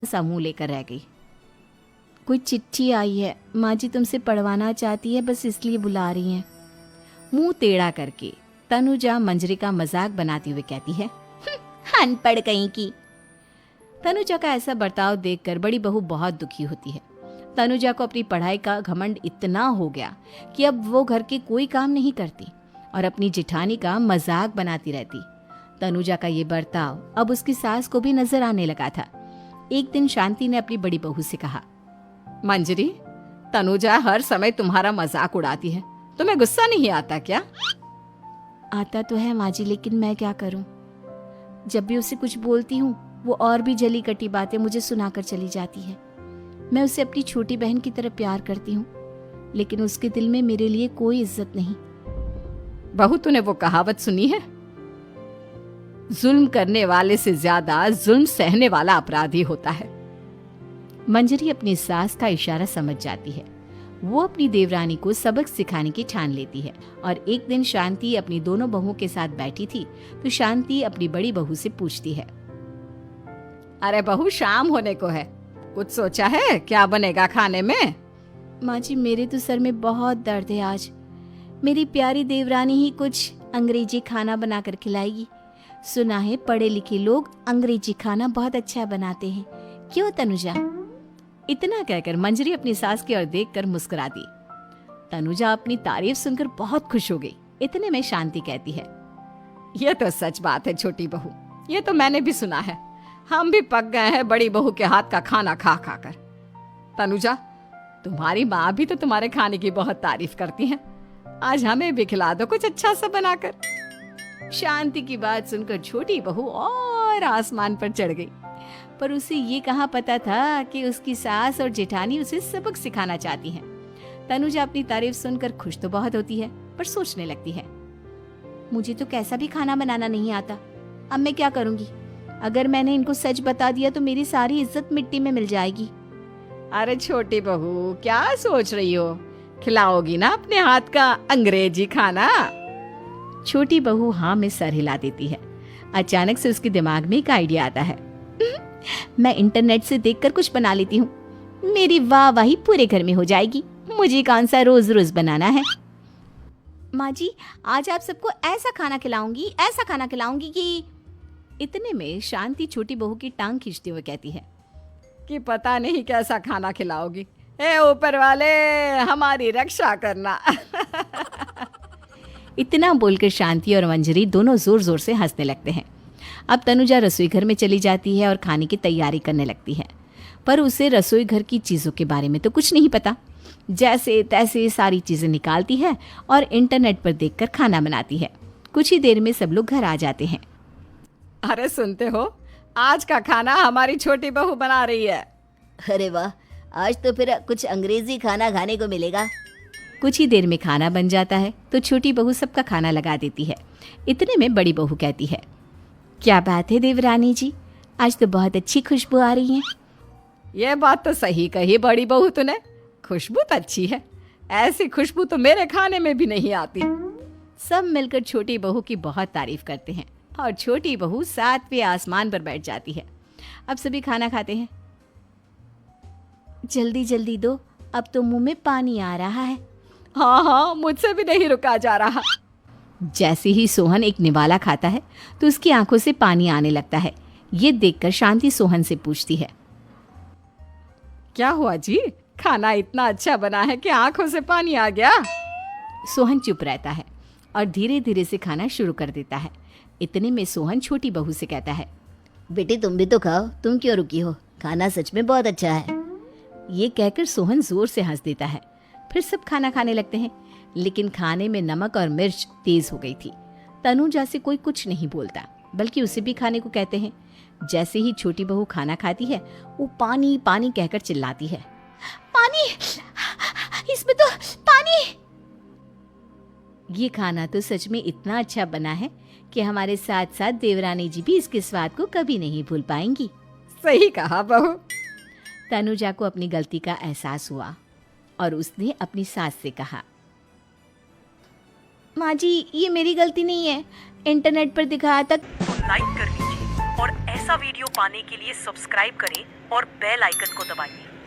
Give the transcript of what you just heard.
सा मुंह लेकर रह गई। कोई चिट्ठी आई है, माँ जी तुमसे पढ़वाना चाहती है, बस इसलिए बुला रही हैं। मुंह टेढ़ा करके तनुजा मंजरी का मजाक बनाती हुए कहती है, अनपढ़ कहीं की। तनुजा का ऐसा बर्ताव देखकर बड़ी बहू बहुत दुखी होती है। तनुजा को अपनी पढ़ाई का घमंड इतना हो गया कि अब वो घर के कोई काम नहीं करती और अपनी जिठानी का मजाक बनाती रहती। तनुजा का ये बर्ताव अब उसकी सास को भी नजर आने लगा था। एक दिन शांति ने अपनी बड़ी बहू से कहा, मंजरी, तनुजा हर समय तुम्हारा मजाक उड़ाती है, तुम्हें गुस्सा नहीं आता क्या? आता तो है माँ जी, लेकिन मैं क्या करूं? जब भी उसे कुछ बोलती हूँ वो और भी जली कटी बातें मुझे सुनाकर चली जाती है। मैं उसे अपनी छोटी बहन की तरह प्यार करती हूँ, लेकिन उसके दिल में मेरे लिए कोई इज्जत नहीं। बहू, तूने वो कहावत सुनी है, जुल्म करने वाले से ज्यादा जुल्म सहने वाला अपराधी होता है। मंजरी अपनी सास का इशारा समझ जाती है। वो अपनी देवरानी को सबक सिखाने की ठान लेती है और एक दिन शांति अपनी दोनों बहुओं के साथ बैठी थी तो शांति अपनी बड़ी बहू से पूछती है, अरे बहू, शाम होने को है, कुछ सोचा है क्या बनेगा खाने में? माँ जी, मेरे तो सर में बहुत दर्द है आज। मेरी प्यारी देवरानी ही कुछ अंग्रेजी खाना बनाकर खिलाएगी। सुना है पढ़े लिखे लोग अंग्रेजी खाना बहुत अच्छा बनाते हैं, क्यों तनुजा? इतना कहकर मंजरी अपनी सास की ओर देखकर मुस्कुरा दी। तनुजा अपनी तारीफ सुनकर बहुत खुश हो गई। इतने में शांति कहती है, यह तो सच बात है छोटी बहू, ये तो मैंने भी सुना है। हम भी पक गए हैं बड़ी बहू के हाथ का खाना खा खा कर। तनुजा, तुम्हारी माँ भी तो तुम्हारे खाने की बहुत तारीफ करती है, आज हमें भी खिला दो कुछ अच्छा सा बनाकर। शांति की बात सुनकर छोटी बहू और आसमान पर चढ़ गई, पर उसे ये कहाँ पता था कि उसकी सास और जेठानी उसे सबक सिखाना चाहती हैं। तनुजा अपनी तारीफ सुनकर खुश तो बहुत होती है, पर सोचने लगती है, मुझे तो कैसा भी खाना बनाना नहीं आता, अब मैं क्या करूंगी? अगर मैंने इनको सच बता दिया तो मेरी सारी इज्जत मिट्टी में मिल जाएगी। अरे छोटी बहू, क्या सोच रही हो? खिलाओगी ना अपने हाथ का अंग्रेजी खाना? छोटी बहू हाँ में सर हिला देती है। अचानक से उसके दिमाग में एक आइडिया आता है, मैं इंटरनेट से देखकर कुछ बना लेती हूँ, मेरी वाहवाही पूरे घर में हो जाएगी। मुझे कौन सा रोज रोज बनाना है। माँ जी, आज आप सबको ऐसा खाना खिलाऊंगी कि। इतने में शांति छोटी बहू की टांग खींचते हुए कहती है कि पता नहीं कैसा खाना खिलाओगी, ए ऊपर वाले हमारी रक्षा करना। इतना बोलकर शांति और मंजरी दोनों जोर जोर से हंसने लगते हैं। अब तनुजा रसोई घर में चली जाती है और खाने की तैयारी करने लगती है, पर उसे रसोई घर की चीज़ों के बारे में तो कुछ नहीं पता। जैसे तैसे सारी चीज़ें निकालती है और इंटरनेट पर देखकर खाना बनाती है। कुछ ही देर में सब लोग घर आ जाते हैं। अरे सुनते हो, आज का खाना हमारी छोटी बहू बना रही है। अरे वाह, आज तो फिर कुछ अंग्रेजी खाना खाने को मिलेगा। कुछ ही देर में खाना बन जाता है तो छोटी बहू सबका खाना लगा देती है। इतने में बड़ी बहू कहती है, क्या बात है देवरानी जी, आज तो बहुत अच्छी खुशबू आ रही है। ये बात तो सही कही बड़ी बहू तूने, खुशबू तो अच्छी है, ऐसी खुशबू तो मेरे खाने में भी नहीं आती। सब मिलकर छोटी बहू की बहुत तारीफ करते हैं और छोटी बहू 7वें आसमान पर बैठ जाती है। अब सभी खाना खाते हैं। जल्दी जल्दी दो, अब तो मुंह में पानी आ रहा है। हाँ, मुझसे भी नहीं रुका जा रहा। जैसे ही सोहन एक निवाला खाता है तो उसकी आंखों से पानी आने लगता है। ये देखकर शांति सोहन से पूछती है, क्या हुआ जी, खाना इतना अच्छा बना है कि आंखों से पानी आ गया? सोहन चुप रहता है और धीरे धीरे से खाना शुरू कर देता है। इतने में सोहन छोटी बहू से कहता है, बेटी तुम भी तो खाओ, तुम क्यों रुकी हो, खाना सच में बहुत अच्छा है। ये कहकर सोहन जोर से हंस देता है। फिर सब खाना खाने लगते हैं, लेकिन खाने में नमक और मिर्च तेज हो गई थी। तनुजा से कोई कुछ नहीं बोलता, बल्कि उसे भी खाने को कहते हैं। जैसे ही छोटी बहू खाना खाती है वो पानी पानी कहकर चिल्लाती है, पानी, इसमें तो पानी। ये खाना तो सच में इतना अच्छा बना है कि हमारे साथ साथ देवरानी जी भी इसके स्वाद को कभी नहीं भूल पाएंगी। सही कहा बहू। तनुजा को अपनी गलती का एहसास हुआ और उसने अपनी सास से कहा, माँ जी ये मेरी गलती नहीं है, इंटरनेट पर दिखाया तक। तो लाइक कर लीजिए और ऐसा वीडियो पाने के लिए सब्सक्राइब करें और बेल आइकन को दबाइए